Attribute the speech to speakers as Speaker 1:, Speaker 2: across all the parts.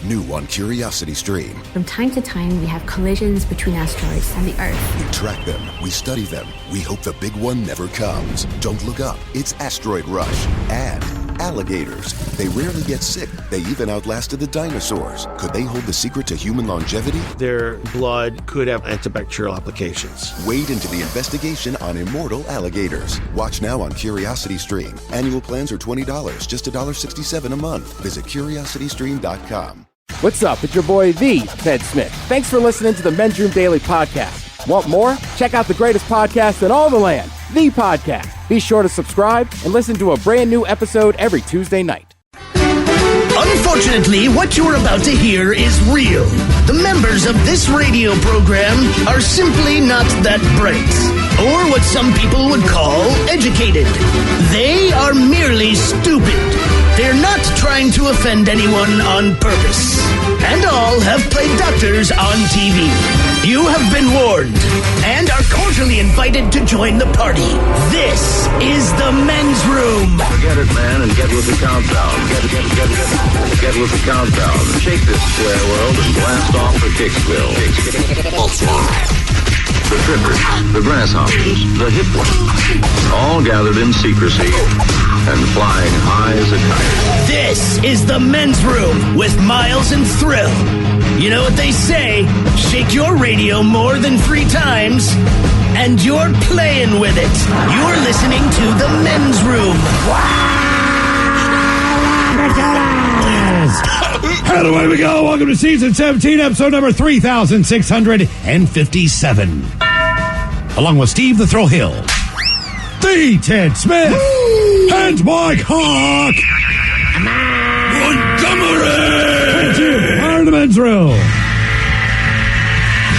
Speaker 1: New on Curiosity Stream.
Speaker 2: From time to time, we have collisions between asteroids and the Earth.
Speaker 1: We track them, we study them, we hope the big one never comes. Don't look up, it's Asteroid Rush. And alligators. They rarely get sick. They even outlasted the dinosaurs. Could they hold the secret to human longevity?
Speaker 3: Their blood could have antibacterial applications.
Speaker 1: Wade into the investigation on immortal alligators. Watch now on Curiosity Stream. Annual plans are $20, just $1.67 a month. Visit curiositystream.com.
Speaker 4: What's up? It's your boy, the Ted Smith. Thanks for listening to the Men's Room Daily Podcast. Want more? Check out the greatest podcast in all the land, The Podcast. Be sure to subscribe and listen to a brand new episode every Tuesday night.
Speaker 5: Unfortunately, what you're about to hear is real. The members of this radio program are simply not that bright, or what some people would call educated. They are merely stupid. They're not trying to offend anyone on purpose. And all have played doctors on TV. You have been warned and are cordially invited to join the party. This is the Men's Room.
Speaker 6: Forget it, man, and get with the countdown. Get with the countdown. Shake this square world and blast off for Kicksville. The trippers, the grasshoppers, the hip ones, all gathered in secrecy and flying high as a kite.
Speaker 5: This is the Men's Room with Miles and Thrill. You know what they say, shake your radio more than 3 times, and you're playing with it. You're listening to the Men's Room.
Speaker 7: And away we go. Welcome to season 17, episode number 3657. Along with Steve the Thrill Hill, the Ted Smith, and Mike Hawk. Montgomery! And you are the Men's Room.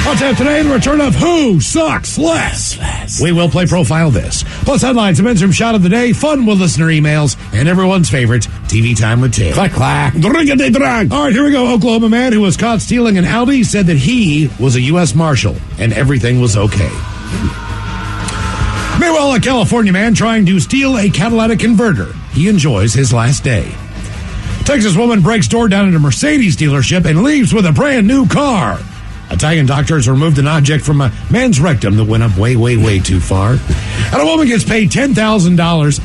Speaker 7: On tap today, the return of Who Sucks Less. We will play Profile This. Plus headlines, the Men's Room shot of the day, fun with listener emails, and everyone's favorite, TV Time with Ted. Clack, clack. All right, here we go. Oklahoma man who was caught stealing an Audi said that he was a U.S. Marshal and everything was okay. Meanwhile, a California man trying to steal a catalytic converter. He enjoys his last day. Texas woman breaks door down at a Mercedes dealership and leaves with a brand new car. Italian doctors removed an object from a man's rectum that went up way, way, way too far. And a woman gets paid $10,000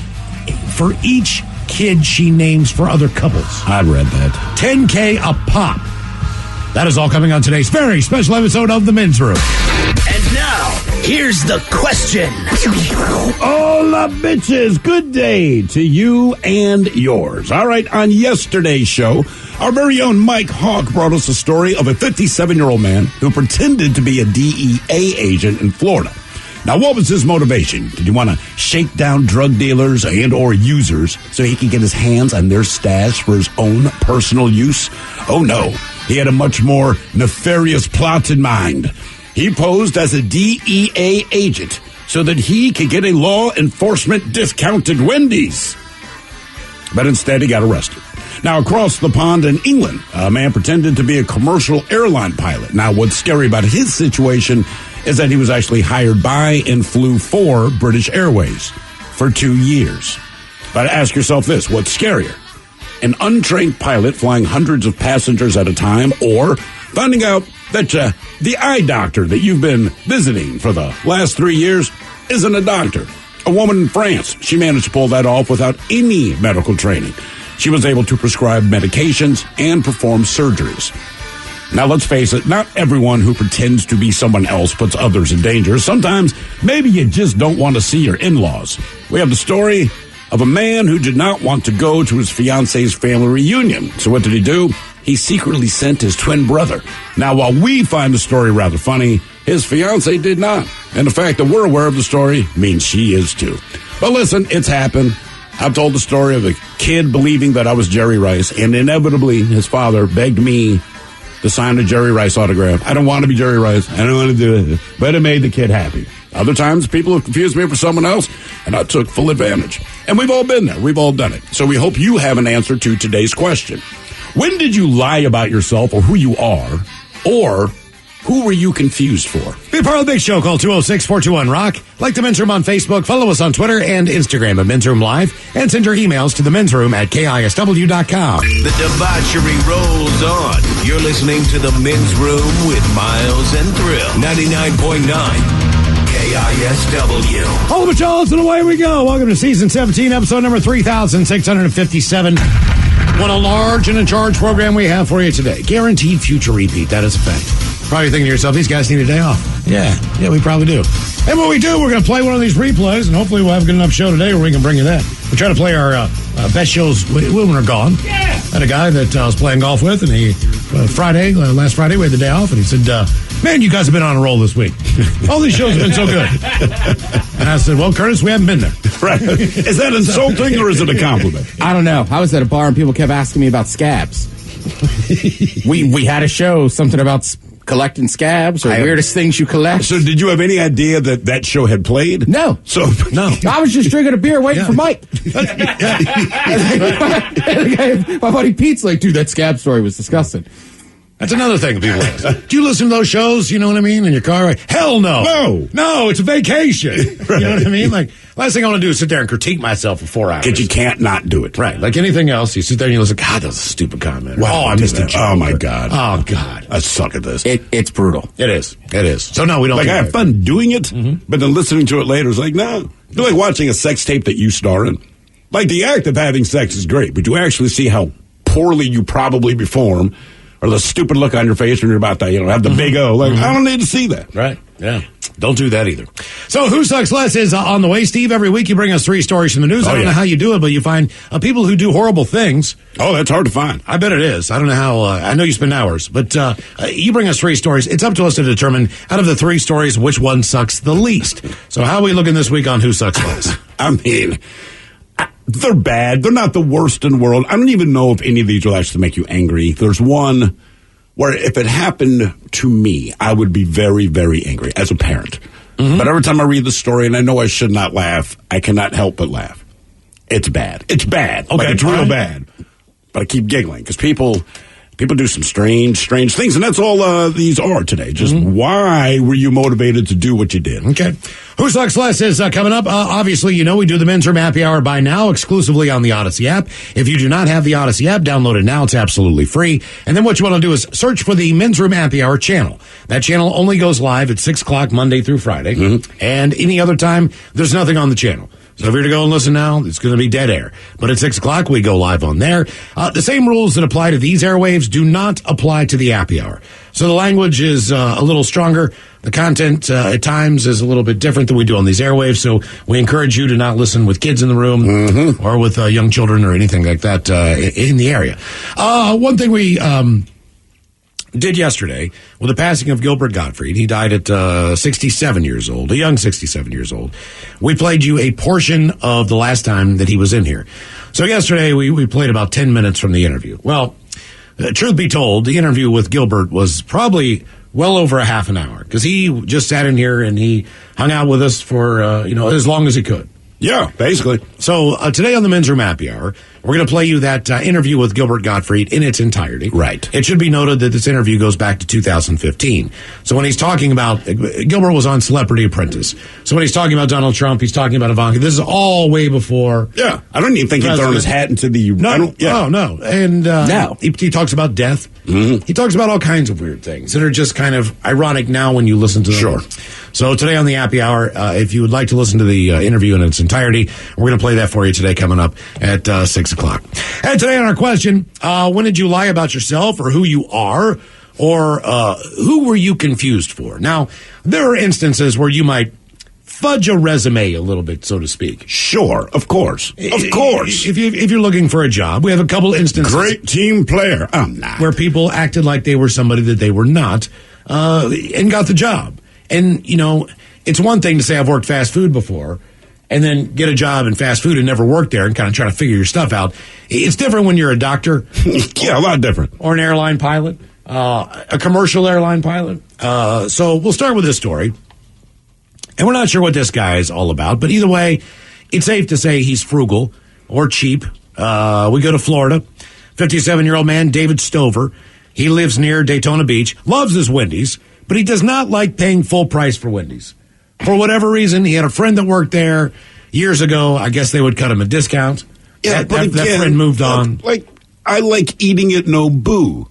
Speaker 7: for each kid she names for other couples. I read that. $10K a pop. That is all coming on today's very special episode of The Men's Room.
Speaker 5: And now, here's the question.
Speaker 7: Hola, bitches. Good day to you and yours. All right, on yesterday's show, our very own Mike Hawk brought us a story of a 57-year-old man who pretended to be a DEA agent in Florida. Now, what was his motivation? Did he want to shake down drug dealers and or users so he could get his hands on their stash for his own personal use? Oh, no. He had a much more nefarious plot in mind. He posed as a DEA agent so that he could get a law enforcement discount at Wendy's. But instead, he got arrested. Now, across the pond in England, a man pretended to be a commercial airline pilot. Now, what's scary about his situation is that he was actually hired by and flew for British Airways for 2 years. But ask yourself this, what's scarier? An untrained pilot flying hundreds of passengers at a time, or finding out that the eye doctor that you've been visiting for the last 3 years isn't a doctor? A woman in France, she managed to pull that off without any medical training. She was able to prescribe medications and perform surgeries. Now, let's face it, not everyone who pretends to be someone else puts others in danger. Sometimes, maybe you just don't want to see your in-laws. We have the story of a man who did not want to go to his fiance's family reunion. So what did he do? He secretly sent his twin brother. Now, while we find the story rather funny, his fiance did not. And the fact that we're aware of the story means she is too. But listen, it's happened. I've told the story of a kid believing that I was Jerry Rice, and inevitably his father begged me to sign a Jerry Rice autograph. I don't want to be Jerry Rice. I don't want to do it. But it made the kid happy. Other times, people have confused me for someone else, and I took full advantage. And we've all been there. We've all done it. So we hope you have an answer to today's question. When did you lie about yourself or who you are, or who were you confused for? Be part of the big show. Call 206-421-ROCK. Like the Men's Room on Facebook. Follow us on Twitter and Instagram at Men's Room Live. And send your emails to the Men's Room at KISW.com.
Speaker 8: The debauchery rolls on. You're listening to The Men's Room with Miles and Thrill. 99.9 KISW.
Speaker 7: All of y'all, and away we go. Welcome to Season 17, Episode number 3657. What a large and in charge program we have for you today. Guaranteed future repeat. That is a fact. Probably thinking to yourself, these guys need a day off. Yeah, we probably do. And what we do, we're going to play one of these replays, and hopefully we'll have a good enough show today where we can bring you that. We try to play our best shows when we're gone. Yeah. I had a guy that I was playing golf with, and he, last Friday, we had the day off, and he said, man, you guys have been on a roll this week. All these shows have been so good. And I said, well, Curtis, we haven't been there. Right. Is that insulting or is it a compliment?
Speaker 4: I don't know. I was at a bar and people kept asking me about scabs. we had a show, something about collecting scabs or weirdest things you collect.
Speaker 7: So did you have any idea that show had played?
Speaker 4: No.
Speaker 7: So no.
Speaker 4: I was just drinking a beer waiting for Mike. My buddy Pete's like, dude, that scab story was disgusting.
Speaker 7: That's another thing people ask. Do you listen to those shows, you know what I mean, in your car? Like, hell no. No, it's a vacation. Right. You know what I mean? Like, last thing I want to do is sit there and critique myself for 4 hours.
Speaker 3: Because you can't not do it.
Speaker 7: Right. Like anything else, you sit there and you listen, God, that was a stupid comment.
Speaker 3: Wow, I missed it.
Speaker 7: Oh, my God.
Speaker 3: Oh, God. I suck at this.
Speaker 4: It's brutal.
Speaker 7: It is. So, no, we don't
Speaker 3: I have fun doing it, but then listening to it later is like, no. It's like watching a sex tape that you star in. Like, the act of having sex is great, but you actually see how poorly you probably perform, or the stupid look on your face when you're about to, have the big O. Like, I don't need to see that.
Speaker 7: Right. Yeah. Don't do that either. So, Who Sucks Less is on the way, Steve. Every week you bring us 3 stories from the news. I don't know how you do it, but you find people who do horrible things.
Speaker 3: Oh, that's hard to find.
Speaker 7: I bet it is. I don't know how. I know you spend hours, but you bring us 3 stories. It's up to us to determine, out of the 3 stories, which one sucks the least. So, how are we looking this week on Who Sucks Less?
Speaker 3: I mean, they're bad. They're not the worst in the world. I don't even know if any of these will actually make you angry. There's one where if it happened to me, I would be very, very angry as a parent. Mm-hmm. But every time I read the story, and I know I should not laugh, I cannot help but laugh. It's bad. It's bad.
Speaker 7: Okay,
Speaker 3: it's real bad. But I keep giggling because people do some strange things, and that's all these are today. Just why were you motivated to do what you did?
Speaker 7: Okay. Who Sucks Less is coming up. Obviously, we do the Men's Room Happy Hour by now, exclusively on the Odyssey app. If you do not have the Odyssey app, download it now. It's absolutely free. And then what you want to do is search for the Men's Room Happy Hour channel. That channel only goes live at 6 o'clock Monday through Friday. And any other time, there's nothing on the channel. So if you're to go and listen now, it's going to be dead air. But at 6 o'clock, we go live on there. The same rules that apply to these airwaves do not apply to the happy hour. So the language is a little stronger. The content at times is a little bit different than we do on these airwaves. So we encourage you to not listen with kids in the room or with young children or anything like that in the area. One thing we did yesterday with the passing of Gilbert Gottfried. He died at 67 years old, a young 67 years old. We played you a portion of the last time that he was in here. So yesterday we played about 10 minutes from the interview. Well, truth be told, the interview with Gilbert was probably well over a half an hour because he just sat in here and he hung out with us for, as long as he could.
Speaker 3: Yeah, basically.
Speaker 7: So today on the Men's Room Happy Hour, we're going to play you that interview with Gilbert Gottfried in its entirety.
Speaker 3: Right.
Speaker 7: It should be noted that this interview goes back to 2015. So when he's talking about, Gilbert was on Celebrity Apprentice. So when he's talking about Donald Trump, he's talking about Ivanka. This is all way before.
Speaker 3: Yeah. I don't even think he's thrown his hat into the...
Speaker 7: No. And
Speaker 3: no.
Speaker 7: He talks about death. He talks about all kinds of weird things that are just kind of ironic now when you listen to them.
Speaker 3: Sure.
Speaker 7: So today on the Happy Hour, if you would like to listen to the interview in its entirety, we're going to play that for you today coming up at 6 o'clock. And today on our question, when did you lie about yourself or who you are, or who were you confused for? Now, there are instances where you might fudge a resume a little bit, so to speak.
Speaker 3: Sure, of course. Of course.
Speaker 7: If you're looking for a job, we have a couple instances.
Speaker 3: Great team player. I'm not.
Speaker 7: Where people acted like they were somebody that they were not and got the job. And, it's one thing to say I've worked fast food before and then get a job in fast food and never work there and kind of try to figure your stuff out. It's different when you're a doctor.
Speaker 3: Yeah, a lot different.
Speaker 7: Or an airline pilot, a commercial airline pilot. So we'll start with this story. And we're not sure what this guy is all about, but either way, it's safe to say he's frugal or cheap. We go to Florida. 57-year-old man, David Stover. He lives near Daytona Beach, loves his Wendy's, but he does not like paying full price for Wendy's. For whatever reason, he had a friend that worked there years ago. I guess they would cut him a discount.
Speaker 3: Yeah,
Speaker 7: that friend moved on.
Speaker 3: I like eating at Nobu.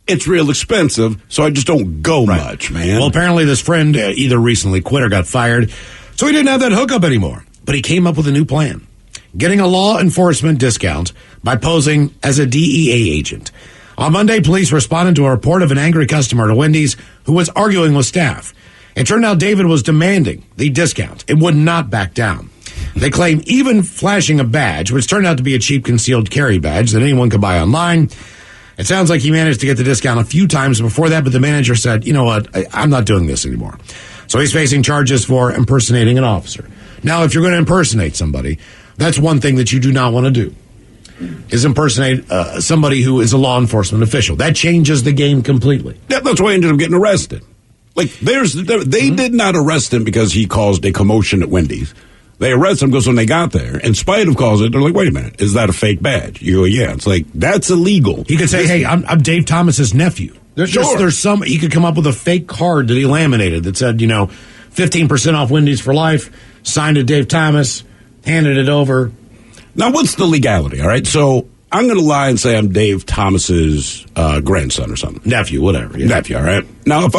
Speaker 3: it's real expensive, so I just don't go much, man.
Speaker 9: Well, apparently this friend either recently quit or got fired, so he didn't have that hookup anymore. But he came up with a new plan. Getting a law enforcement discount by posing as a DEA agent. On Monday, police responded to a report of an angry customer at a Wendy's who was arguing with staff. It turned out David was demanding the discount. It would not back down. They claim even flashing a badge, which turned out to be a cheap concealed carry badge that anyone could buy online. It sounds like he managed to get the discount a few times before that, but the manager said, you know what, I'm not doing this anymore. So he's facing charges for impersonating an officer. Now, if you're going to impersonate somebody, that's one thing that you do not want to do, is impersonate somebody who is a law enforcement official. That changes the game completely.
Speaker 3: That's why he ended up getting arrested. Like, they did not arrest him because he caused a commotion at Wendy's. They arrest him because when they got there, in spite of causing it, they're like, wait a minute, is that a fake badge? You go, yeah. It's like, that's illegal.
Speaker 9: He could say, hey, I'm Dave Thomas's nephew. There's some, he could come up with a fake card that he laminated that said, 15% off Wendy's for life, signed to Dave Thomas, handed it over.
Speaker 3: Now, what's the legality, all right? So, I'm going to lie and say I'm Dave Thomas's grandson or something.
Speaker 9: Nephew, whatever. Yeah.
Speaker 3: Nephew, all right? Now,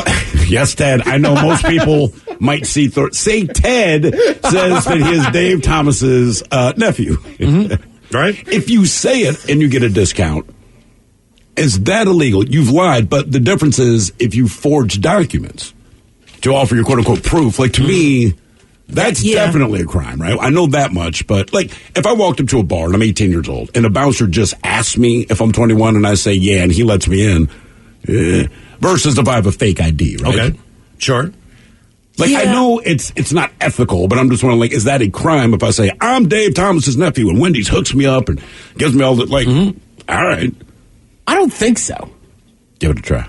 Speaker 3: yes, Ted, I know most people might say Ted says that he is Dave Thomas's nephew.
Speaker 9: Mm-hmm. Right?
Speaker 3: If you say it and you get a discount, is that illegal? You've lied, but the difference is if you forge documents to offer your quote-unquote proof, like to me, that's definitely a crime, right? I know that much, but like if I walked up to a bar and I'm 18 years old and a bouncer just asks me if I'm 21 and I say yeah and he lets me in, versus if I have a fake ID, right?
Speaker 9: Okay, sure.
Speaker 3: Like I know it's not ethical, but I'm just wondering, like, is that a crime if I say I'm Dave Thomas's nephew and Wendy's hooks me up and gives me all the all right.
Speaker 10: I don't think so.
Speaker 3: Give it a try.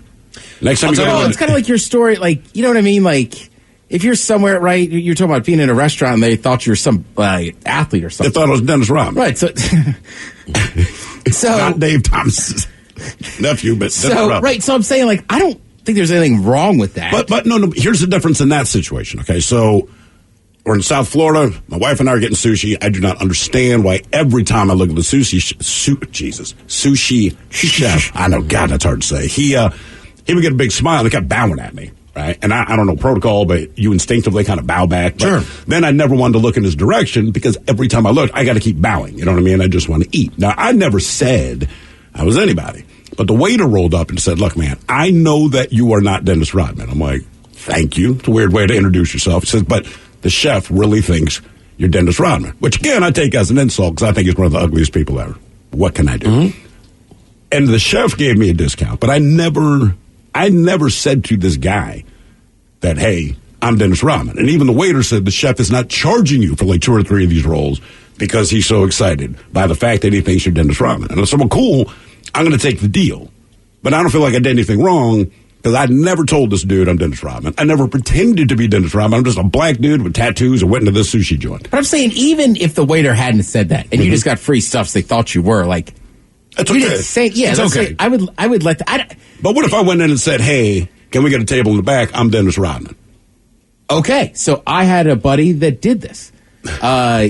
Speaker 3: Next time
Speaker 10: it's kind of like your story, like, you know what I mean? Like, if you're somewhere, right, you're talking about being in a restaurant and they thought you were some athlete or something.
Speaker 3: They thought it was Dennis Rodman.
Speaker 10: Right, so...
Speaker 3: not Dave Thomas's nephew, but Dennis Rodman.
Speaker 10: Right, so I'm saying, like, I don't think there's anything wrong with that.
Speaker 3: But no, here's the difference in that situation, okay? So, we're in South Florida. My wife and I are getting sushi. I do not understand why every time I look at the sushi chef, I know, God, that's hard to say. He would get a big smile and he kept bowing at me. Right? And I don't know protocol, but you instinctively kind of bow back. But
Speaker 9: sure.
Speaker 3: Then I never wanted to look in his direction because every time I looked, I got to keep bowing. You know what I mean? I just want to eat. Now, I never said I was anybody. But the waiter rolled up and said, look, man, I know that you are not Dennis Rodman. I'm like, thank you. It's a weird way to introduce yourself. He says, but the chef really thinks you're Dennis Rodman. Which, again, I take as an insult because I think he's one of the ugliest people ever. What can I do? Mm-hmm. And the chef gave me a discount. But I never said to this guy that, hey, I'm Dennis Rodman. And even the waiter said the chef is not charging you for like 2 or 3 of these rolls because he's so excited by the fact that he thinks you're Dennis Rodman. And I said, well, cool, I'm going to take the deal. But I don't feel like I did anything wrong because I never told this dude I'm Dennis Rodman. I never pretended to be Dennis Rodman. I'm just a black dude with tattoos and went into this sushi joint.
Speaker 10: But I'm saying even if the waiter hadn't said that and you just got free stuff so they thought you were, like...
Speaker 3: That's okay.
Speaker 10: Didn't say, yeah,
Speaker 3: it's okay.
Speaker 10: Say, I would let that...
Speaker 3: But what if I went in and said, hey... Can we get a table in the back? I'm Dennis Rodman.
Speaker 10: Okay, so I had a buddy that did this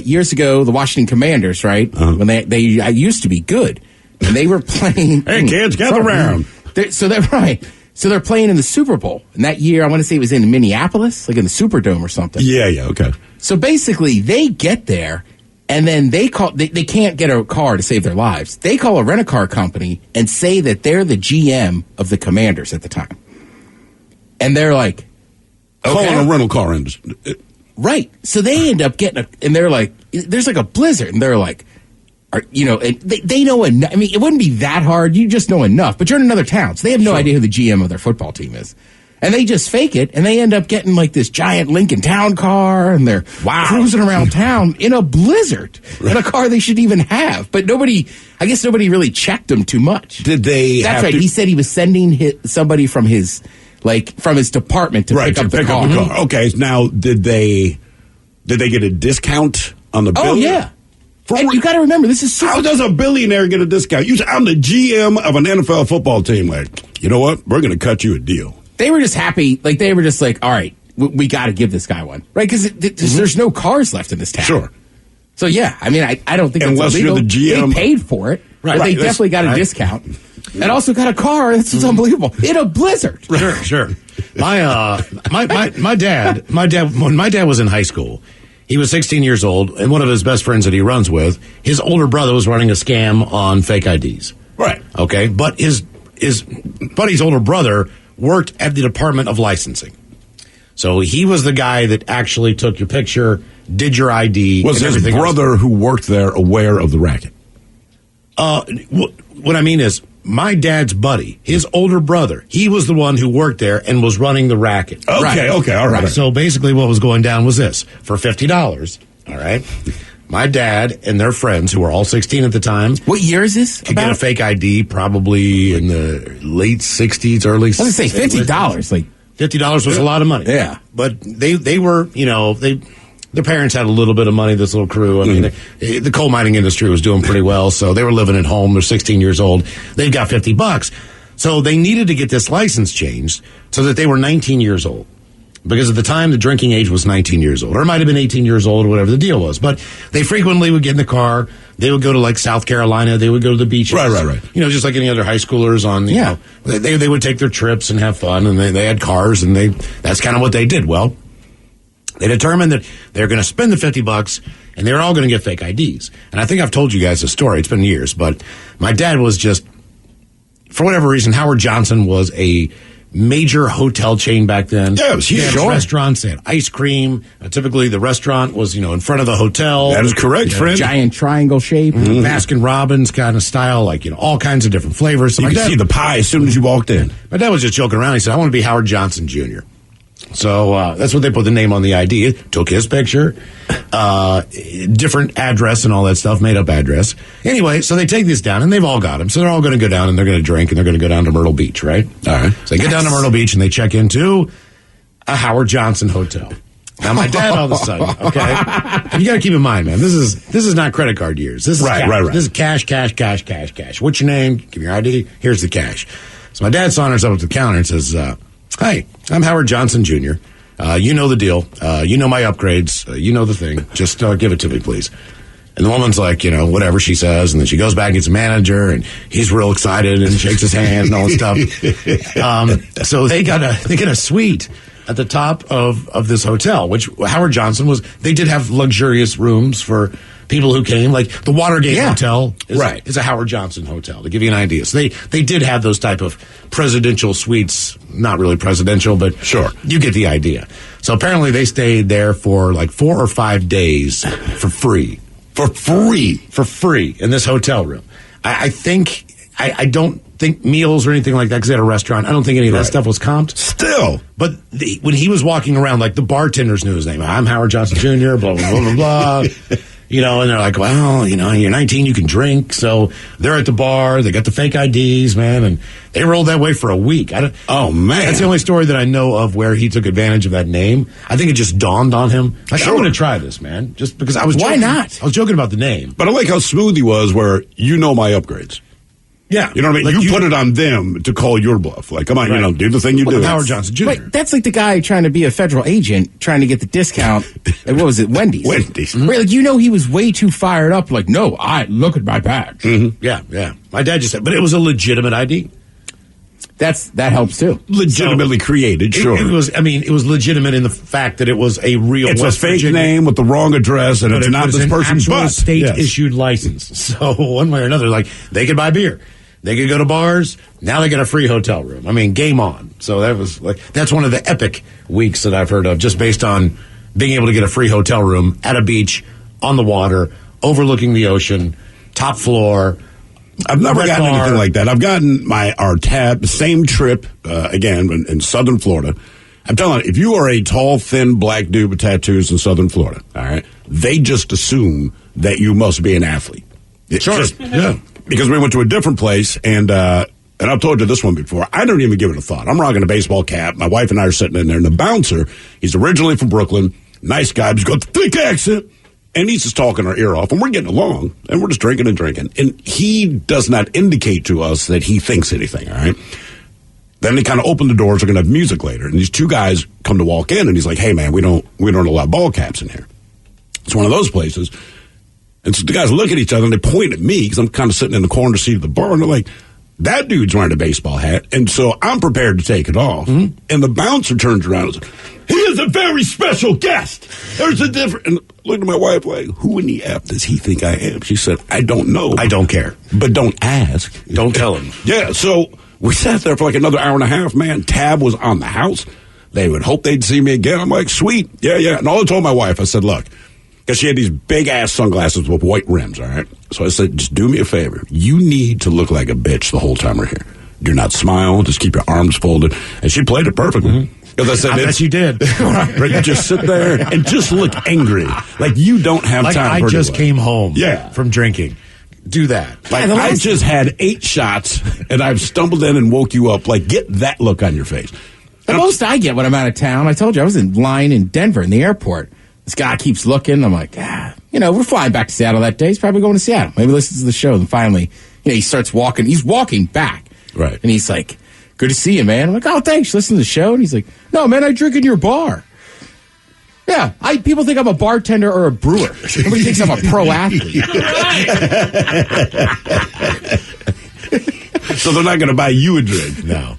Speaker 10: years ago. The Washington Commanders, right? When they used to be good, and they were playing.
Speaker 3: Hey kids, gather around.
Speaker 10: So they're playing in the Super Bowl, and that year I want to say it was in Minneapolis, like in the Superdome or something.
Speaker 3: Yeah, okay.
Speaker 10: So basically, they get there, and then they can't get a car to save their lives. They call a rent-a-car company and say that they're the GM of the Commanders at the time. And they're like, okay.
Speaker 3: Calling a rental car industry.
Speaker 10: Right. So they end up getting and they're like, there's like a blizzard. And they're like, and they know enough. I mean, it wouldn't be that hard. You just know enough. But you're in another town. So they have no idea who the GM of their football team is. And they just fake it. And they end up getting like this giant Lincoln Town car. And they're cruising around town in a blizzard. In a car they shouldn't even have. But I guess nobody really checked them too much.
Speaker 3: Did they?
Speaker 10: That's right. He said he was sending somebody from his department to pick up the car.
Speaker 3: Okay, now did they get a discount on the bill?
Speaker 10: Oh yeah. And you got to remember, this is
Speaker 3: how does a billionaire get a discount? I'm the GM of an NFL football team. Like, you know what? We're going to cut you a deal.
Speaker 10: They were just happy. Like they were just like, all right, we got to give this guy one, right? Because there's no cars left in this town.
Speaker 3: Sure.
Speaker 10: So yeah, I mean, I don't think
Speaker 3: unless
Speaker 10: that's illegal.
Speaker 3: You're the GM,
Speaker 10: they paid for it. Right. But they definitely got a discount. And also got a car. This is unbelievable. In a blizzard.
Speaker 9: Sure. My dad, when my dad was in high school, he was 16 years old, and one of his best friends that he runs with, his older brother was running a scam on fake IDs.
Speaker 3: Right.
Speaker 9: Okay. But his buddy's older brother worked at the Department of Licensing. So he was the guy that actually took your picture, did your ID.
Speaker 3: Was his brother who worked there aware of the racket?
Speaker 9: What I mean is, my dad's buddy, his older brother, he was the one who worked there and was running the racket.
Speaker 3: Okay, all right.
Speaker 9: So basically what was going down was this. For $50, all right, my dad and their friends, who were all 16 at the time.
Speaker 10: What year is this?
Speaker 9: Could get a fake ID probably in the late 60s, early 60s.
Speaker 10: I was going to say $50. Like
Speaker 9: $50 was a lot of money.
Speaker 10: Yeah.
Speaker 9: But they were, their parents had a little bit of money, this little crew. I mean, the coal mining industry was doing pretty well, so they were living at home. They're 16 years old. They've got $50. So they needed to get this license changed so that they were 19 years old. Because at the time, the drinking age was 19 years old. Or it might have been 18 years old, or whatever the deal was. But they frequently would get in the car. They would go to, like, South Carolina. They would go to the beaches.
Speaker 3: Right.
Speaker 9: Just like any other high schoolers on, you know. They would take their trips and have fun, and they had cars, and that's kind of what they did. Well, they determined that they're going to spend the $50, and they're all going to get fake IDs. And I think I've told you guys the story. It's been years. But my dad was just, for whatever reason, Howard Johnson was a major hotel chain back then.
Speaker 3: Yeah, it was huge.
Speaker 9: They had restaurants, they had ice cream. Typically, the restaurant was, in front of the hotel.
Speaker 3: That is correct, friend.
Speaker 10: Giant triangle shape.
Speaker 9: Baskin Robbins kind of style, like, all kinds of different flavors. So
Speaker 3: you could see the pie as soon as you walked in.
Speaker 9: My dad was just joking around. He said, I want to be Howard Johnson Jr. So that's what they put the name on the ID. It took his picture, different address and all that stuff, made up address. Anyway, so they take this down, and they've all got him. So they're all going to go down, and they're going to drink, and they're going to go down to Myrtle Beach, right? All right. So they get down to Myrtle Beach, and they check into a Howard Johnson hotel. Now, my dad, all of a sudden, okay? And you got to keep in mind, man, this is not credit card years. This is
Speaker 3: right.
Speaker 9: This is cash. What's your name? Give me your ID. Here's the cash. So my dad saunters up to the counter and says, "Hi, I'm Howard Johnson Jr. You know the deal. You know my upgrades. You know the thing. Just give it to me, please." And the woman's like, whatever she says. And then she goes back and gets a manager, and he's real excited and shakes his hand and all that stuff. So they got a suite at the top of this hotel, which Howard Johnson they did have luxurious rooms for people who came, like the Watergate Hotel is a Howard Johnson hotel, to give you an idea. So they did have those type of presidential suites, not really presidential, but
Speaker 3: sure,
Speaker 9: you get the idea. So apparently they stayed there for like 4 or 5 days for free. For free in this hotel room. I don't think meals or anything like that, because they had a restaurant. I don't think any of that stuff was comped.
Speaker 3: Still.
Speaker 9: But when he was walking around, like, the bartenders knew his name. I'm Howard Johnson Jr., blah, blah, blah, blah, blah. And they're like, well, you're 19, you can drink. So they're at the bar. They got the fake IDs, man. And they rolled that way for a week.
Speaker 3: Oh, man.
Speaker 9: That's the only story that I know of where he took advantage of that name. I think it just dawned on him. Like, I'm going to try this, man. Just because I was joking.
Speaker 10: Why not?
Speaker 9: I was joking about the name.
Speaker 3: But I like how smooth he was, where my upgrades.
Speaker 9: Yeah.
Speaker 3: You know what I mean? Like you put it on them to call your bluff. Like, come on, do the thing you do.
Speaker 9: Howard Johnson Jr.
Speaker 10: Wait, that's like the guy trying to be a federal agent, trying to get the discount at, what was it, Wendy's?
Speaker 3: Wendy's.
Speaker 10: Right, like, he was way too fired up. Like, no, I look at my badge.
Speaker 3: Mm-hmm.
Speaker 9: Yeah. My dad just said, but it was a legitimate ID.
Speaker 10: That helps too.
Speaker 3: Legitimately created, sure.
Speaker 9: It was legitimate in the fact that it was a real.
Speaker 3: It's
Speaker 9: West
Speaker 3: a fake
Speaker 9: Virginia
Speaker 3: name with the wrong address, and it's not this person's bus.
Speaker 9: State issued license. So one way or another, like, they could buy beer. They could go to bars. Now they get a free hotel room. I mean, game on. So that's one of the epic weeks that I've heard of, just based on being able to get a free hotel room at a beach, on the water, overlooking the ocean, top floor.
Speaker 3: I've never gotten anything like that. I've gotten our tab, same trip, again, in southern Florida. I'm telling you, if you are a tall, thin, black dude with tattoos in southern Florida, all right, they just assume that you must be an athlete.
Speaker 9: Sure.
Speaker 3: Because we went to a different place, and I've told you this one before, I don't even give it a thought. I'm rocking a baseball cap. My wife and I are sitting in there, and the bouncer, he's originally from Brooklyn, nice guy, but he's got the thick accent, and he's just talking our ear off, and we're getting along, and we're just drinking. And he does not indicate to us that he thinks anything, all right? Then they kind of open the doors, we're going to have music later, and these two guys come to walk in, and he's like, hey, man, we don't allow ball caps in here. It's one of those places. And so the guys look at each other, and they point at me, because I'm kind of sitting in the corner seat of the bar, and they're like, That dude's wearing a baseball hat, and so I'm prepared to take it off. And the bouncer turns around and says, he is a very special guest. There's a different... And looked at my wife like, who in the F does he think I am? She said, I don't know.
Speaker 9: I don't care.
Speaker 3: But don't ask.
Speaker 9: Don't tell him.
Speaker 3: Yeah, so we sat there for like another hour and a half, man. Tab was on the house. They would hope they'd see me again. I'm like, sweet. Yeah. And all I told my wife, I said, look, because she had these big-ass sunglasses with white rims, all right? So I said, just do me a favor. You need to look like a bitch the whole time we're here. Do not smile. Just keep your arms folded. And she played it perfectly. Because I said,
Speaker 9: I bet you did.
Speaker 3: Right, you just sit there and just look angry. Like you don't have
Speaker 9: like
Speaker 3: time.
Speaker 9: I just came home
Speaker 3: Yeah.
Speaker 9: from drinking. Do that.
Speaker 3: Like I just had 8 shots and I've stumbled in and woke you up. Like, get that look on your face.
Speaker 10: The most I get when I'm out of town, I told you I was in line in Denver in the airport. This guy keeps looking. I'm like, we're flying back to Seattle that day. He's probably going to Seattle. Maybe listens to the show. And finally, he starts walking. He's walking back.
Speaker 3: Right.
Speaker 10: And he's like, good to see you, man. I'm like, oh, thanks. Listen to the show. And he's like, no, man, I drink in your bar. Yeah, people think I'm a bartender or a brewer. Nobody thinks I'm a pro athlete.
Speaker 3: So they're not going to buy you a drink.
Speaker 10: No.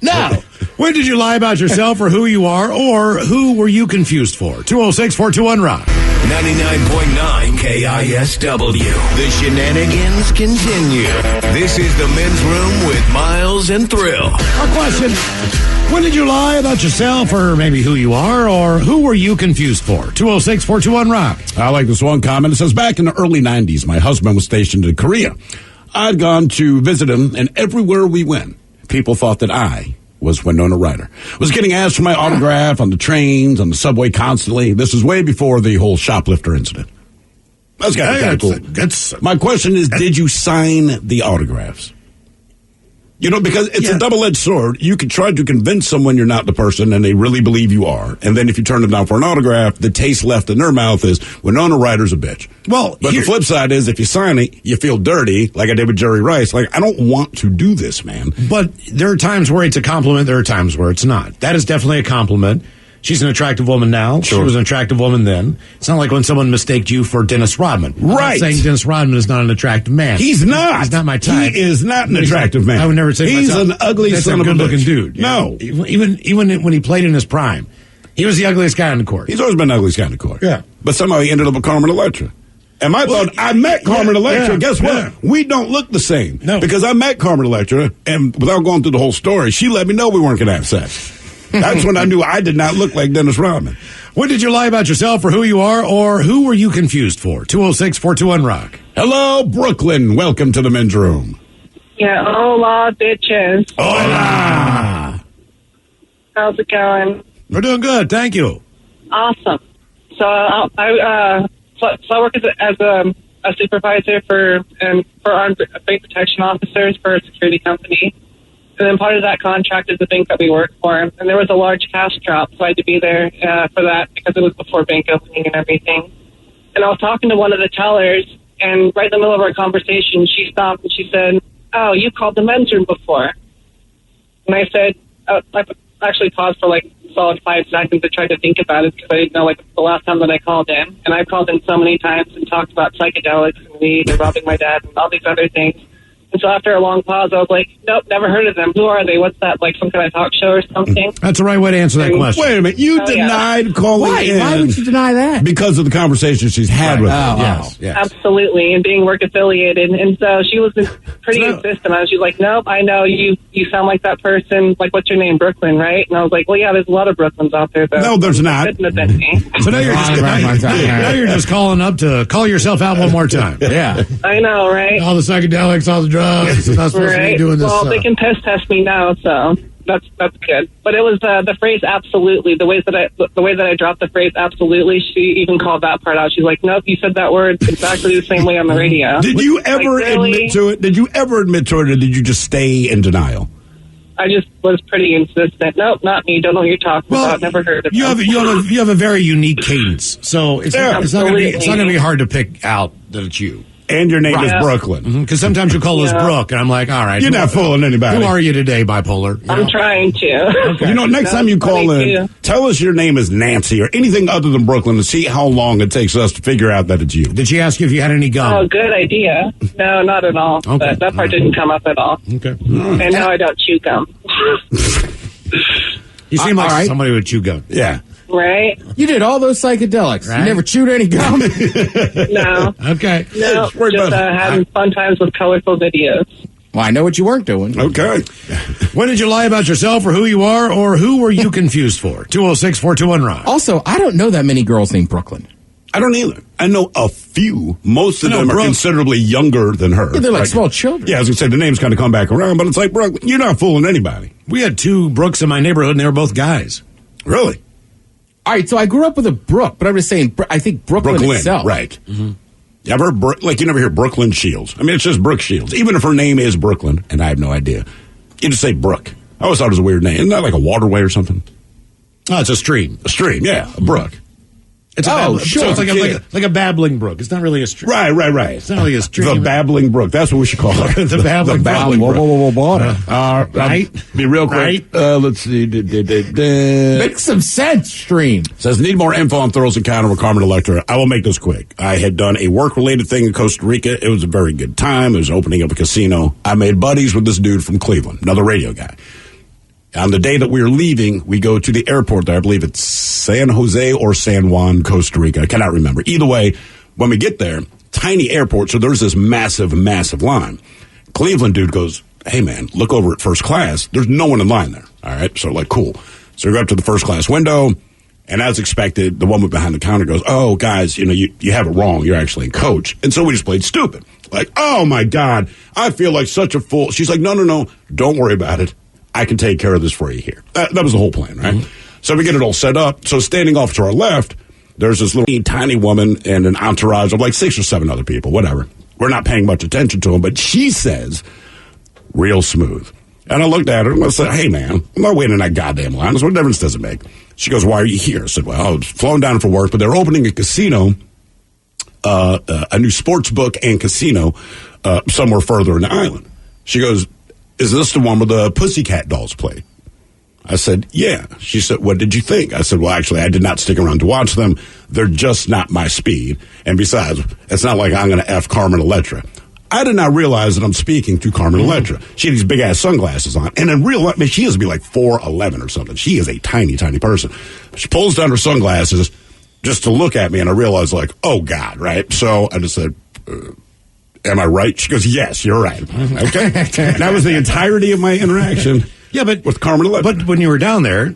Speaker 9: When did you lie about yourself or who you are, or who were you confused for? 206-421-ROCK.
Speaker 8: 99.9 KISW. The shenanigans continue. This is the Men's Room with Miles and Thrill.
Speaker 9: Our question, when did you lie about yourself or maybe who you are, or who were you confused for? 206-421-ROCK.
Speaker 3: I like this one comment. It says, back in the early 90s, my husband was stationed in Korea. I'd gone to visit him, and everywhere we went, people thought that I was Winona Ryder. Was getting asked for my autograph on the trains, on the subway constantly. This is way before the whole shoplifter incident. That's kind of cool. My question is, did you sign the autographs? Because it's a double-edged sword. You could try to convince someone you're not the person, and they really believe you are. And then if you turn them down for an autograph, the taste left in their mouth is, Winona Ryder's a bitch.
Speaker 9: Well,
Speaker 3: but the flip side is, if you sign it, you feel dirty, like I did with Jerry Rice. Like, I don't want to do this, man.
Speaker 9: But there are times where it's a compliment. There are times where it's not. That is definitely a compliment. She's an attractive woman now. Sure. She was an attractive woman then. It's not like when someone mistaked you for Dennis Rodman.
Speaker 3: Right.
Speaker 9: I'm not saying Dennis Rodman is not an attractive man.
Speaker 3: He's not.
Speaker 9: He's not my type.
Speaker 3: He is not an attractive man.
Speaker 9: I would never say
Speaker 3: he's
Speaker 9: myself,
Speaker 3: an ugly
Speaker 9: that's
Speaker 3: son
Speaker 9: a
Speaker 3: of a
Speaker 9: good-looking
Speaker 3: bitch.
Speaker 9: dude.
Speaker 3: No.
Speaker 9: Even when he played in his prime, he was the ugliest guy on the court.
Speaker 3: He's always been the ugliest guy on the court.
Speaker 9: Yeah.
Speaker 3: But somehow he ended up with Carmen Electra. And my thought, I met Carmen Electra. Guess what? We don't look the same.
Speaker 9: No.
Speaker 3: Because I met Carmen Electra, and without going through the whole story, she let me know we weren't going to have sex. That's when I knew I did not look like Dennis Rodman.
Speaker 9: When did you lie about yourself or who you are, or who were you confused for? 206-421-ROCK.
Speaker 3: Hello, Brooklyn. Welcome to the Men's Room.
Speaker 11: Yeah, hola, bitches.
Speaker 3: Hola.
Speaker 11: How's it going?
Speaker 9: We're doing good, thank you.
Speaker 11: Awesome. So I work as a supervisor for armed bank protection officers for a security company. And then part of that contract is the bank that we work for. And there was a large cash drop, so I had to be there for that because it was before bank opening and everything. And I was talking to one of the tellers, and right in the middle of our conversation, she stopped and she said, "Oh, you called the men's room before." And I said, I actually paused for like a solid 5 seconds to try to think about it because I didn't know like the last time that I called in. And I've called in so many times and talked about psychedelics and weed and robbing my dad and all these other things. And so after a long pause, I was like, nope, never heard of them. Who are they? What's that, like some kind of talk show or something?
Speaker 9: That's the right way to answer that question.
Speaker 3: Wait a minute. You denied calling in.
Speaker 10: Why would you deny that?
Speaker 3: Because of the conversation she's had with him.
Speaker 9: Yes.
Speaker 11: Absolutely, and being work affiliated. And so she was pretty insistent. She was like, nope, I know you sound like that person. Like, what's your name? Brooklyn, right? And I was like, well, yeah, there's a lot of Brooklyns out there, though.
Speaker 3: No, there's not.
Speaker 11: Couldn't have been me.
Speaker 9: So now you're just calling up to call yourself out one more time.
Speaker 10: Yeah.
Speaker 11: I know, right?
Speaker 9: All the psychedelics, all the drugs. It's not supposed to be doing this
Speaker 11: well,
Speaker 9: stuff.
Speaker 11: they can test me now, so that's good. But it was the phrase "absolutely." The way that I dropped the phrase "absolutely," she even called that part out. She's like, "Nope, you said that word exactly the same way on the radio."
Speaker 3: Did you ever admit to it? Did you ever admit to it, or did you just stay in denial?
Speaker 11: I just was pretty insistent. Nope, not me. Don't know what you're talking about. Never heard of it.
Speaker 9: You have a very unique cadence, so it's not going to be hard to pick out that it's you.
Speaker 3: And your name is Brooklyn.
Speaker 9: Because sometimes you call us Brooke, and I'm like, all right.
Speaker 3: You're not fooling anybody.
Speaker 9: Who are you today, bipolar?
Speaker 11: I'm trying to.
Speaker 3: You know, next time you call in, tell us your name is Nancy or anything other than Brooklyn to see how long it takes us to figure out that it's you.
Speaker 9: Did she ask you if you had any gum?
Speaker 11: Oh, good idea. No, not at all.
Speaker 9: Okay.
Speaker 11: But that part didn't come up at all.
Speaker 9: Okay.
Speaker 11: And no, I don't chew gum.
Speaker 9: You seem like somebody would chew gum.
Speaker 3: Yeah.
Speaker 11: Right?
Speaker 10: You did all those psychedelics.
Speaker 9: Right.
Speaker 10: You never chewed any gum?
Speaker 11: No.
Speaker 9: Okay.
Speaker 11: No, just having fun times with colorful videos.
Speaker 10: Well, I know what you weren't doing.
Speaker 3: Okay.
Speaker 9: When did you lie about yourself or who you are, or who were you confused for? 206-421-ROCK.
Speaker 10: Also, I don't know that many girls named Brooklyn.
Speaker 3: I don't either. I know a few. Most of them are
Speaker 9: Brooke.
Speaker 3: considerably younger than her.
Speaker 10: Yeah, they're like small children.
Speaker 3: Yeah, I was going to say, the names kind of come back around, but it's like, Brooke, you're not fooling anybody.
Speaker 9: We had 2 Brooks in my neighborhood, and they were both guys.
Speaker 3: Really?
Speaker 10: All right, so I grew up with a Brooke, but I'm just saying, I think Brooklyn itself.
Speaker 3: Right. Mm-hmm. You ever, you never hear Brooklyn Shields. I mean, it's just Brooke Shields. Even if her name is Brooklyn, and I have no idea, you just say Brooke. I always thought it was a weird name. Isn't that like a waterway or something?
Speaker 9: Oh, it's a stream.
Speaker 3: A stream, yeah, a brook.
Speaker 9: It's
Speaker 10: sure.
Speaker 9: So it's like a babbling brook. It's not really a stream.
Speaker 3: Right.
Speaker 9: It's not really a stream.
Speaker 3: The babbling brook. That's what we should call it.
Speaker 9: The babbling brook.
Speaker 3: Right. Be real quick.
Speaker 9: Right.
Speaker 3: Let's see.
Speaker 10: Make some sense, stream.
Speaker 3: Says, need more info on Thurl's encounter with Carmen Electra. I will make this quick. I had done a work-related thing in Costa Rica. It was a very good time. It was opening up a casino. I made buddies with this dude from Cleveland, another radio guy. On the day that we were leaving, we go to the airport there. I believe it's San Jose or San Juan, Costa Rica. I cannot remember. Either way, when we get there, tiny airport, so there's this massive, massive line. Cleveland dude goes, hey, man, look over at first class. There's no one in line there. All right, so like, cool. So we go up to the first class window, and as expected, the woman behind the counter goes, oh, guys, you have it wrong. You're actually in coach. And so we just played stupid. Like, oh, my God, I feel like such a fool. She's like, no, don't worry about it. I can take care of this for you here. That was the whole plan, right? Mm-hmm. So we get it all set up. So standing off to our left, there's this little tiny woman and an entourage of like 6 or 7 other people, whatever. We're not paying much attention to them, but she says, real smooth. And I looked at her and I said, hey, man, I'm not waiting in that goddamn line. What difference does it make? She goes, why are you here? I said, well, I was flown down for work, but they're opening a casino, a new sports book and casino somewhere further in the island. She goes, is this the one where the Pussycat Dolls played? I said, yeah. She said, what did you think? I said, well, actually, I did not stick around to watch them. They're just not my speed. And besides, it's not like I'm going to F Carmen Electra. I did not realize that I'm speaking to Carmen Electra. She had these big-ass sunglasses on. And in real life, she has to be like 4'11" or something. She is a tiny, tiny person. She pulls down her sunglasses just to look at me, and I realized, like, oh, God, right? So I just said, am I right? She goes, yes, you're right. Okay. And that was the entirety of my interaction.
Speaker 9: Yeah, but
Speaker 3: with Carmen Electra.
Speaker 9: But when you were down there,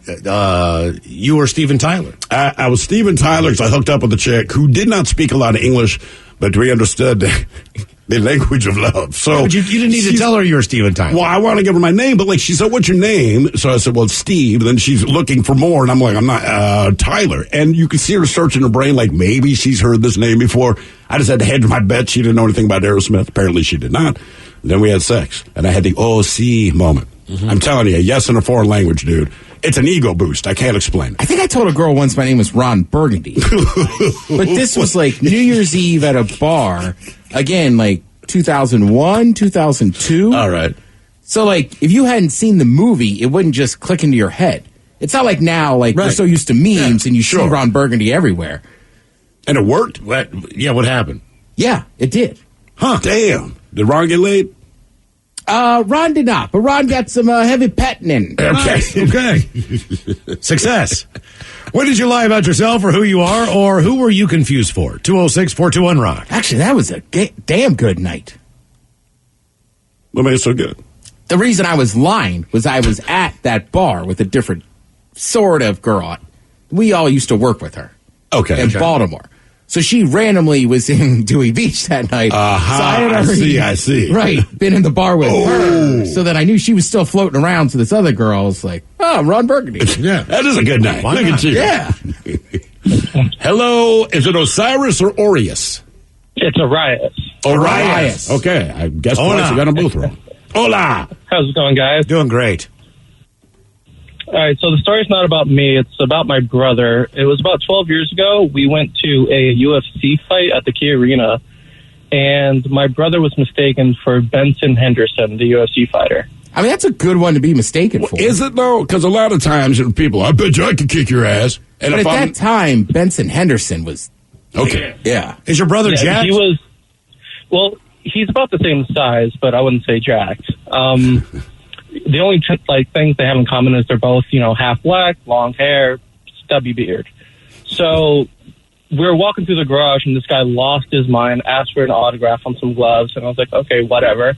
Speaker 9: you were Steven Tyler.
Speaker 3: I was Steven Tyler because I hooked up with a chick who did not speak a lot of English, but we understood the language of love. So
Speaker 9: yeah, but you didn't need to tell her you were Steven Tyler.
Speaker 3: Well, I want to give her my name, but like she said, "What's your name?" So I said, "Well, it's Steve." And then she's looking for more, and I'm like, "I'm not Tyler." And you can see her searching her brain, like maybe she's heard this name before. I just had to hedge my bet. She didn't know anything about Aerosmith. Apparently, she did not. And then we had sex, and I had the OC moment. Mm-hmm. I'm telling you, yes in a foreign language, dude. It's an ego boost. I can't explain it.
Speaker 10: I think I told a girl once my name was Ron Burgundy. But this was like New Year's Eve at a bar. Again, like 2001, 2002.
Speaker 3: All right.
Speaker 10: So, like, if you hadn't seen the movie, it wouldn't just click into your head. It's not like now, like, we're so used to memes and you see Ron Burgundy everywhere.
Speaker 3: And it worked?
Speaker 9: What happened?
Speaker 10: Yeah, it did.
Speaker 3: Huh. Damn. Did Ron get laid?
Speaker 10: Ron did not, but Ron got some heavy petting in.
Speaker 9: Okay. Okay. Success. When did you lie about yourself or who you are, or who were you confused for? 206-421-ROCK.
Speaker 10: Actually, that was a damn good night.
Speaker 3: What made it so good?
Speaker 10: The reason I was lying was I was at that bar with a different sort of girl. We all used to work with her.
Speaker 3: Okay.
Speaker 10: In Baltimore. So she randomly was in Dewey Beach that night. So I had already,
Speaker 3: I see.
Speaker 10: Right, been in the bar with her, so that I knew she was still floating around. So this other girl, I was like, oh, I'm Ron Burgundy.
Speaker 3: Yeah, that is a good night.
Speaker 9: Why
Speaker 3: Look
Speaker 9: not?
Speaker 3: at you.
Speaker 10: Yeah.
Speaker 3: Hello, is it Osiris or Orius?
Speaker 11: It's Orius.
Speaker 3: Orius. Okay, I guess twice I got them both wrong. Hola.
Speaker 11: How's it going, guys?
Speaker 9: Doing great.
Speaker 11: All right, so the story's not about me. It's about my brother. It was about 12 years ago. We went to a UFC fight at the Key Arena,
Speaker 12: and my brother was mistaken for Benson Henderson, the UFC fighter.
Speaker 10: I mean, that's a good one to be mistaken for.
Speaker 3: Is it, though? Because a lot of times people, I bet you I could kick your ass. And
Speaker 10: but at that time, Benson Henderson was...
Speaker 3: Okay.
Speaker 10: Yeah.
Speaker 9: Is your brother jacked?
Speaker 12: He was... Well, he's about the same size, but I wouldn't say jacked. The only things they have in common is they're both, half black, long hair, stubby beard. So we were walking through the garage, and this guy lost his mind, asked for an autograph on some gloves, and I was like, okay, whatever.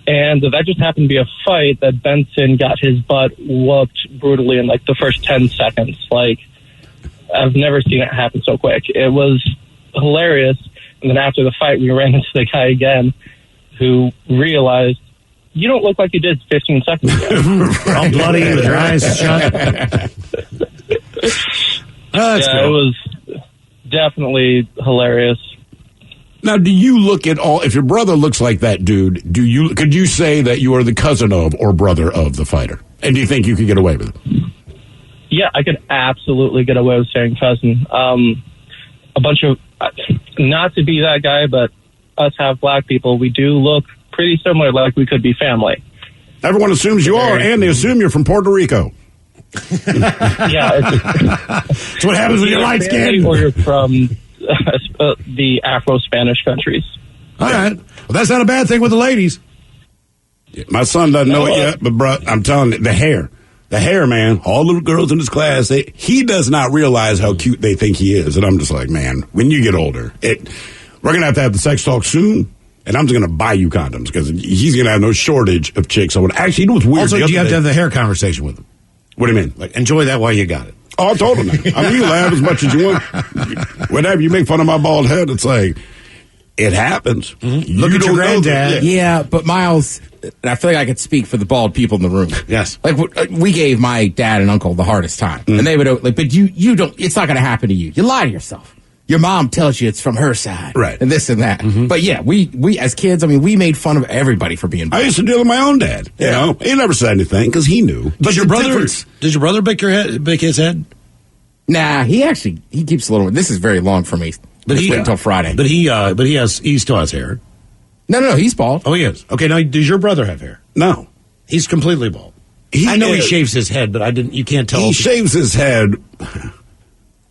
Speaker 12: And that just happened to be a fight that Benson got his butt whooped brutally in the first 10 seconds. I've never seen it happen so quick. It was hilarious. And then after the fight, we ran into the guy again who realized, you don't look like you did 15 seconds ago.
Speaker 9: All bloody with your eyes shut.
Speaker 12: Cool. It was definitely hilarious.
Speaker 3: Now, do you look at all, if your brother looks like that dude, could you say that you are the cousin of or brother of the fighter? And do you think you could get away with it?
Speaker 12: Yeah, I could absolutely get away with saying cousin. A bunch of, not to be that guy, but us half black people, we do look pretty similar, like we could be family.
Speaker 3: Everyone assumes you are, and they assume you're from Puerto Rico.
Speaker 12: Yeah.
Speaker 3: That's what happens when you're light skinned.
Speaker 12: Or you're from the Afro-Spanish countries.
Speaker 9: All right. Well, that's not a bad thing with the ladies.
Speaker 3: My son doesn't know it yet, but bro, I'm telling you, the hair, man, all the girls in his class, he does not realize how cute they think he is. And I'm just like, man, when you get older, we're going to have the sex talk soon. And I'm just going to buy you condoms because he's going to have no shortage of chicks. Actually, you know what's weird?
Speaker 9: Also, do you have to have the hair conversation with him?
Speaker 3: What do you mean?
Speaker 9: Enjoy that while you got it.
Speaker 3: Oh, I told him that. I mean, you laugh as much as you want. Whenever you make fun of my bald head, it's like, it happens.
Speaker 9: Mm-hmm. Look at your granddad.
Speaker 10: Yeah, but Miles, and I feel like I could speak for the bald people in the room.
Speaker 9: Yes.
Speaker 10: We gave my dad and uncle the hardest time. And they would, but you don't, it's not going to happen to you. You lie to yourself. Your mom tells you it's from her side.
Speaker 3: Right.
Speaker 10: And this and that. Mm-hmm. But yeah, we as kids, we made fun of everybody for being bald.
Speaker 3: I used to deal with my own dad. You know, he never said anything because he knew.
Speaker 9: Did your brother bake his head?
Speaker 10: Nah, he keeps a little. This is very long for me. But wait until Friday.
Speaker 9: But he still has hair.
Speaker 10: No, he's bald.
Speaker 9: Oh, he is. Okay, now does your brother have hair?
Speaker 3: No,
Speaker 9: he's completely bald. I know he shaves his head, but you can't tell.
Speaker 3: He shaves his head,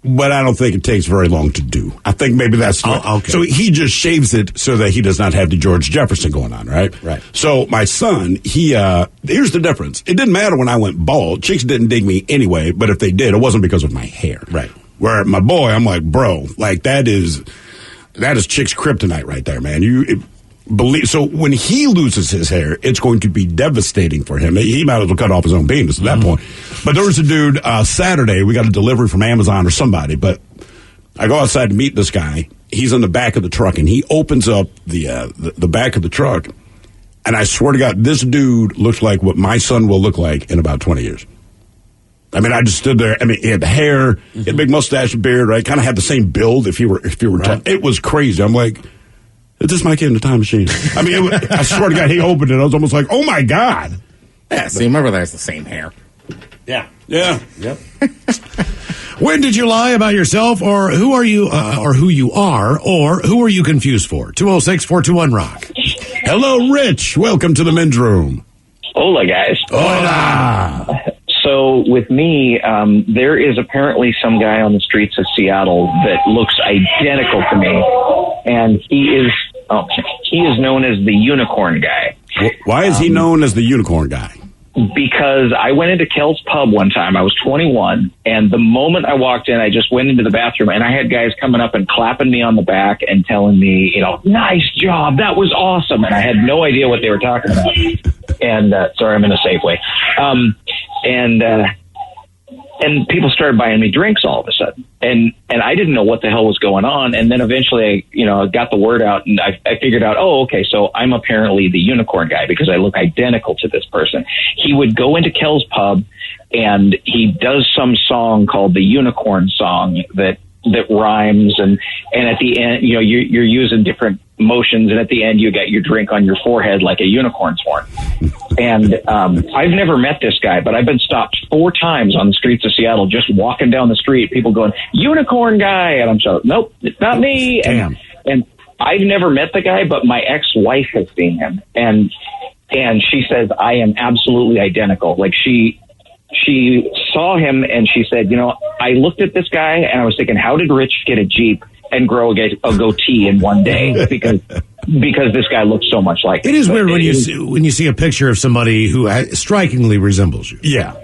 Speaker 3: but I don't think it takes very long to do. I think maybe that's
Speaker 9: okay.
Speaker 3: So he just shaves it so that he does not have the George Jefferson going on, right?
Speaker 9: Right.
Speaker 3: So my son, here's the difference. It didn't matter when I went bald. Chicks didn't dig me anyway, but if they did, it wasn't because of my hair.
Speaker 9: Right.
Speaker 3: Where my boy, I'm like, bro, that is chick's kryptonite right there, man. So when he loses his hair, it's going to be devastating for him. He might as well cut off his own penis at that point. But there was a dude Saturday. We got a delivery from Amazon or somebody. But I go outside to meet this guy. He's in the back of the truck, and he opens up the back of the truck. And I swear to God, this dude looks like what my son will look like in about 20 years. I mean, I just stood there. I mean, he had the hair, he had a big mustache and beard, right? Kind of had the same build if you were
Speaker 9: right.
Speaker 3: It was crazy. I'm like, is this my kid in the time machine? I mean, I swear to God, he opened it. I was almost like, oh my God.
Speaker 10: Yeah, see, my brother has the same hair.
Speaker 3: Yeah.
Speaker 9: Yep. When did you lie about yourself, or who are you, or who you are, or who are you confused for? 206-421-ROCK.
Speaker 3: Hello, Rich. Welcome to the men's room.
Speaker 13: Hola, guys.
Speaker 3: Hola.
Speaker 13: So with me, there is apparently some guy on the streets of Seattle that looks identical to me, and he is known as the unicorn guy.
Speaker 3: Why is he known as the unicorn guy?
Speaker 13: Because I went into Kel's Pub one time. I was 21, and the moment I walked in, I just went into the bathroom, and I had guys coming up and clapping me on the back and telling me, nice job, that was awesome, and I had no idea what they were talking about. And sorry, I'm in a Safeway. And people started buying me drinks all of a sudden. And I didn't know what the hell was going on. And then eventually, I got the word out, and I figured out, okay, so I'm apparently the unicorn guy because I look identical to this person. He would go into Kel's Pub, and he does some song called the Unicorn Song that rhymes, and at the end, you're using different motions, and at the end you got your drink on your forehead like a unicorn's horn. And I've never met this guy, but I've been stopped 4 times on the streets of Seattle, just walking down the street, people going, unicorn guy, and I'm so, nope, it's not me.
Speaker 9: Damn.
Speaker 13: And I've never met the guy, but my ex-wife has seen him, and she says I am absolutely identical. Like she saw him and she said, I looked at this guy and I was thinking, how did Rich get a Jeep and grow a goatee in one day? Because this guy looks so much like him.
Speaker 9: It is weird when you see a picture of somebody who strikingly resembles you.
Speaker 3: Yeah.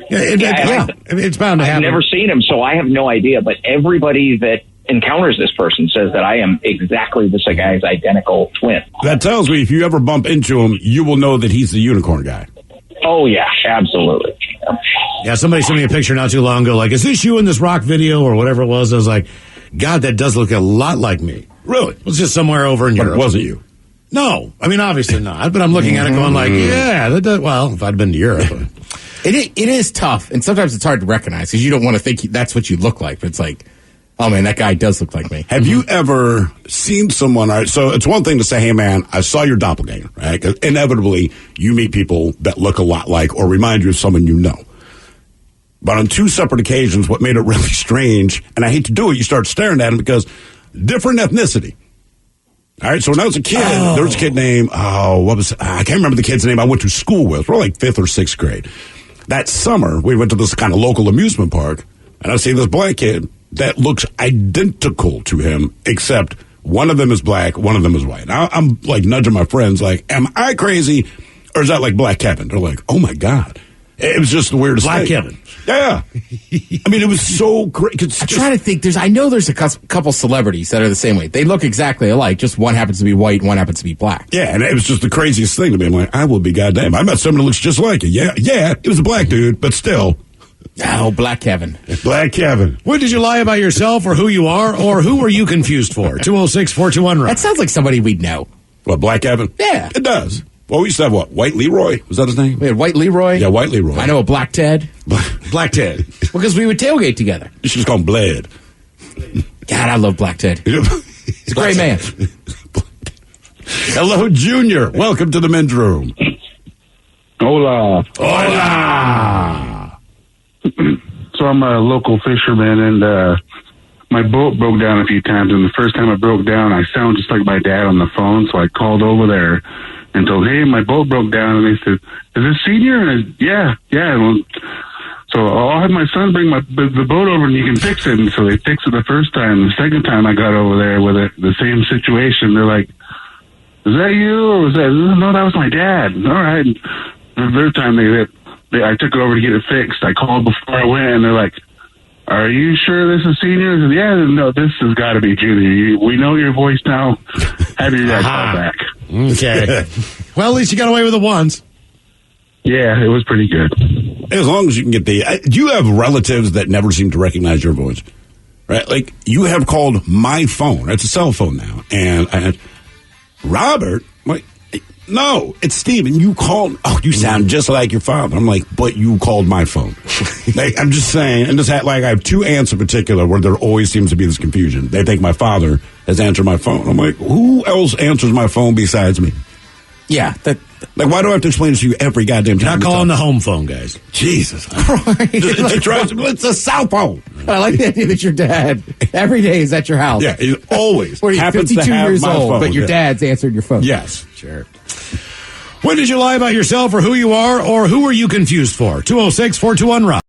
Speaker 9: It's bound to happen.
Speaker 13: I've never seen him, so I have no idea. But everybody that encounters this person says that I am exactly this guy's identical twin.
Speaker 3: That tells me if you ever bump into him, you will know that he's the unicorn guy.
Speaker 13: Oh, yeah, absolutely.
Speaker 9: Yeah, somebody sent me a picture not too long ago, like, is this you in this rock video or whatever it was? I was like, God, that does look a lot like me.
Speaker 3: Really?
Speaker 9: It was just somewhere over in
Speaker 3: But
Speaker 9: Europe.
Speaker 3: it wasn't you.
Speaker 9: No. I mean, obviously not. But I'm looking at it going like, yeah, that does, well, if I'd been to Europe.
Speaker 10: It is tough, and sometimes it's hard to recognize because you don't want to think that's what you look like. But it's like, oh, man, that guy does look like me.
Speaker 3: Have you ever seen someone, all right, so it's one thing to say, hey, man, I saw your doppelganger, right? 'Cause inevitably, you meet people that look a lot like or remind you of someone you know. But on two separate occasions, what made it really strange, and I hate to do it, you start staring at him because different ethnicity. All right, so when I was a kid, there was a kid named, I can't remember the kid's name I went to school with. We're like 5th or 6th grade. That summer, we went to this kind of local amusement park, and I see this black kid that looks identical to him, except one of them is black, one of them is white. Now, I'm like nudging my friends, like, am I crazy, or is that like Black Kevin? They're like, oh my God. It was just the weirdest
Speaker 9: Black
Speaker 3: thing.
Speaker 9: Kevin.
Speaker 3: Yeah. I mean, it was so great.
Speaker 10: I'm trying to think. I know there's a couple celebrities that are the same way. They look exactly alike. Just one happens to be white, one happens to be black.
Speaker 3: Yeah, and it was just the craziest thing to me. I'm like, I will be goddamn. I met someone that looks just like it. Yeah, it was a black dude, but still.
Speaker 10: Oh, Black Kevin.
Speaker 3: Black Kevin.
Speaker 9: What did you lie about yourself or who you are, or who were you confused for? 206-421-ROCK.
Speaker 10: That sounds like somebody we'd know.
Speaker 3: What, Black Kevin?
Speaker 10: Yeah.
Speaker 3: It does. Well, we used to have what? White Leroy? Was that his name?
Speaker 10: We had White Leroy.
Speaker 3: Yeah, White Leroy.
Speaker 10: I know a Black Ted.
Speaker 9: Black Ted.
Speaker 10: Because we would tailgate together.
Speaker 3: You should just call him Bled.
Speaker 10: God, I love Black Ted. He's a great man.
Speaker 3: Hello, Junior. Welcome to the men's room.
Speaker 14: Hola.
Speaker 3: Hola.
Speaker 14: So I'm a local fisherman, and my boat broke down a few times. And the first time it broke down, I sound just like my dad on the phone. So I called over there and told, hey, my boat broke down. And they said, is this Senior? And I said, yeah. Well, so I'll have my son bring the boat over and you can fix it. And so they fixed it the first time. The second time I got over there with the same situation, they're like, is that you? Or was that? No, that was my dad. All right. And the third time I took it over to get it fixed. I called before I went, and they're like, are you sure this is Senior? I said, yeah, no, this has got to be Junior. We know your voice now. Have your dad call back.
Speaker 9: Okay. Well, at least you got away with it once.
Speaker 14: Yeah, it was pretty good.
Speaker 3: As long as you can get do you have relatives that never seem to recognize your voice? Right? Like, you have called my phone. It's a cell phone now. And Robert, like, no, it's Steven. You called. Oh, you sound just like your father. I'm like, but you called my phone. Like, I'm just saying, and I have two aunts in particular where there always seems to be this confusion. They think my father has answered my phone. I'm like, who else answers my phone besides me?
Speaker 10: Yeah.
Speaker 3: Like, why do I have to explain this to you every goddamn time?
Speaker 9: Not calling the home phone, guys.
Speaker 3: Jesus.
Speaker 10: It's a cell phone. I like the idea that your dad, every day, is at your house.
Speaker 3: Yeah, he's always.
Speaker 10: Where he's
Speaker 3: happens
Speaker 10: 52
Speaker 3: to have
Speaker 10: years
Speaker 3: my
Speaker 10: old,
Speaker 3: phone.
Speaker 10: but your dad's answered your phone.
Speaker 3: Yes.
Speaker 9: Sure. When did you lie about yourself or who you are, or who were you confused for? 206-421-ROCK.